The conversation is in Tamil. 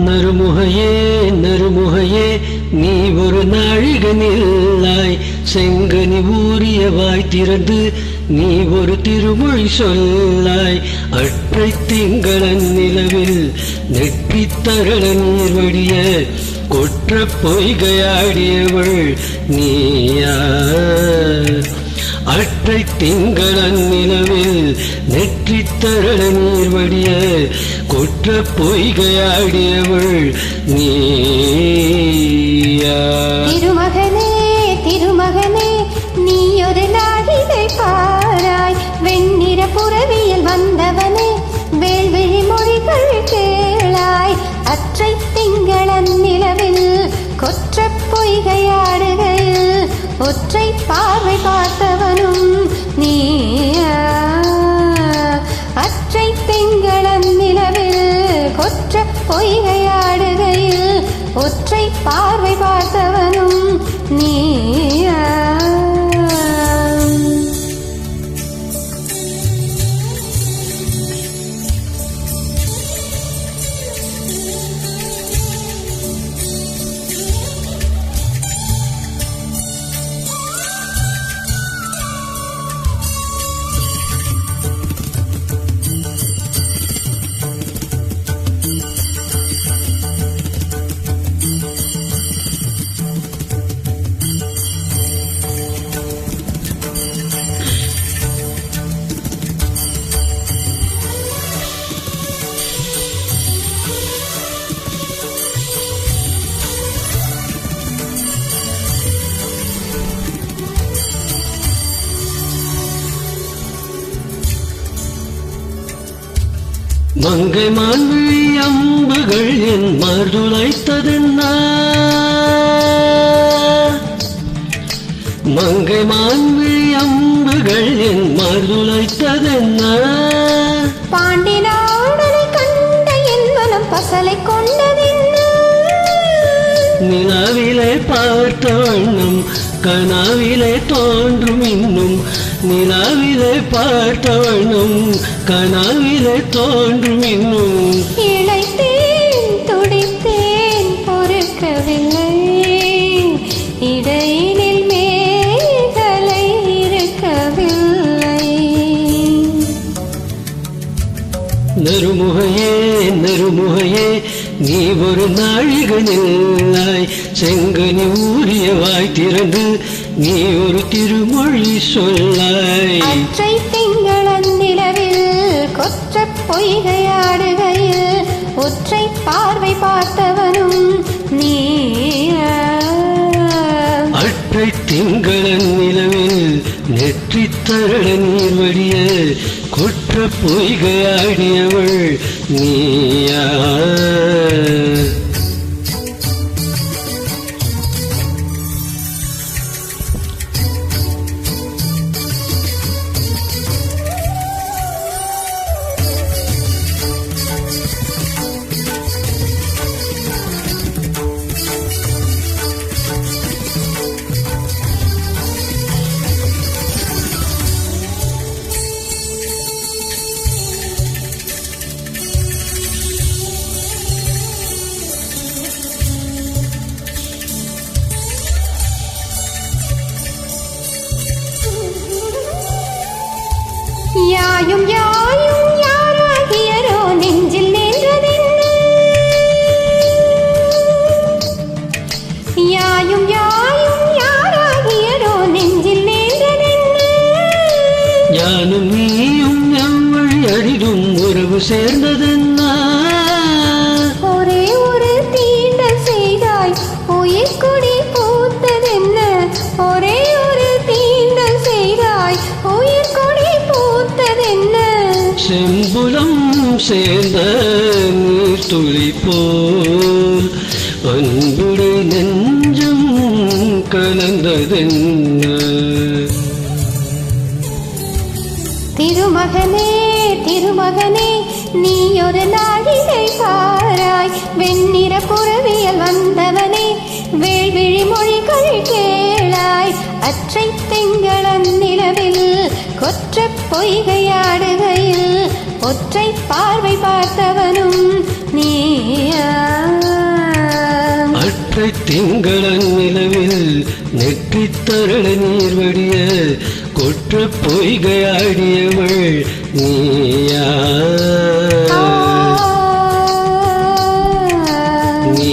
நறுமுகையே நறுமுகையே நீ ஒரு நாழிகை நில்லாய் செங்கனி ஊறிய வாய் திறந்து நீ ஒரு திருமொழி சொல்லாய் அற்றை திங்களன் நிலவில் நெற்றி தரள நீர் வடிய கொற்ற பொய்கையாடியவள் நீயா அற்றை திங்களன் நிலவில் நெற்றி தரள நீர் வடிய கொற்ற பொய்கையாடியவள் நீயா. திருமகனே திருமகனே நீ ஒரு நாழிகை பாராய் வெண்ணிற புறவியில் வந்தவனே வேள்விழி மொழிகள் கேளாய் அற்றை திங்களன் நிலவில் கொற்ற பொய்கையாடுகையில் ஒற்றை பார்வை பார்த்தவனும் நீயா அற்றை திங்களன் நிலவில் கொற்ற பொய்கையாடுகையில் ஒற்றை பார்வை பார்த்தவனும் நீயா. மங்கை மான்விழி அம்புகள் என் மார்துளைத்ததென்ன மங்கை மான்விழி அம்புகள் என் மார்துளைத்ததென்ன பாண்டி நாடனை கண்ட என் மனம் பசலை கொண்டதென்ன நிலாவிலே பார்த்த வண்ணம் கனாவிலே தோன்றும் இன்னும் நிலாவிலே பார்த்த வண்ணம் கனாவிலே தோன்றும் இன்னும் இழைத்தேன் துடித்தேன் பொறுக்கவில்லை இடையினில் மேகலை இருக்கவில்லை. நறுமுகையே நறுமுகையே நீ ஒரு நாழிகை நில்லாய் செங்கனி ஊறிய வாய் திறந்து நீ ஒரு திருமொழி சொல்லாய் அற்றை திங்களன் நிலவில் கொற்ற பொய்கையாடுகையில் ஒற்றை பார்வை பார்த்தவனும் நீயா அற்றை திங்களன் நிலவில் நெற்றி தரள நீர் வடிய கொற்ற பொய்கையாடியவள் நீயா. யாயும் யாயும் யாராகியரோ நெஞ்சில் நின்றதென்ன யாயும் யாயும் யாராகியரோ நெஞ்சில் நின்றதென்ன யானும் நீயும் எவ்வழி அரிதும் உறவு சேர்ந்ததென்ன ஒரே ஒரு தீண்டல் செய்தாய் உயிர் கொடி பூத்ததென்ன ஒரே ஒரு தீண்டல் செய்தாய் உயிர் கொடி பூத்ததென்ன செம்புலம் சேர்ந்த நீர் துளி போல் அன்புடை நெஞ்சம் கலந்ததென்ன. திருமகனே திருமகனே நீ ஒரு நாழிகை பாராய் வெண்ணிற புறவியல் வந்தவனே வேள்விழி மொழிகள் கேளாய் அற்றை திங்களன் நிலவில் கொற்ற பொய்கையாடுகையில் ஒற்றை பார்வை பார்த்தவனும் நீயா. நெற்றை திங்களன் நிலவில் நெற்றி தரள நீர் வடிய கொற்ற பொய்கையாடியவள் நீயா நீ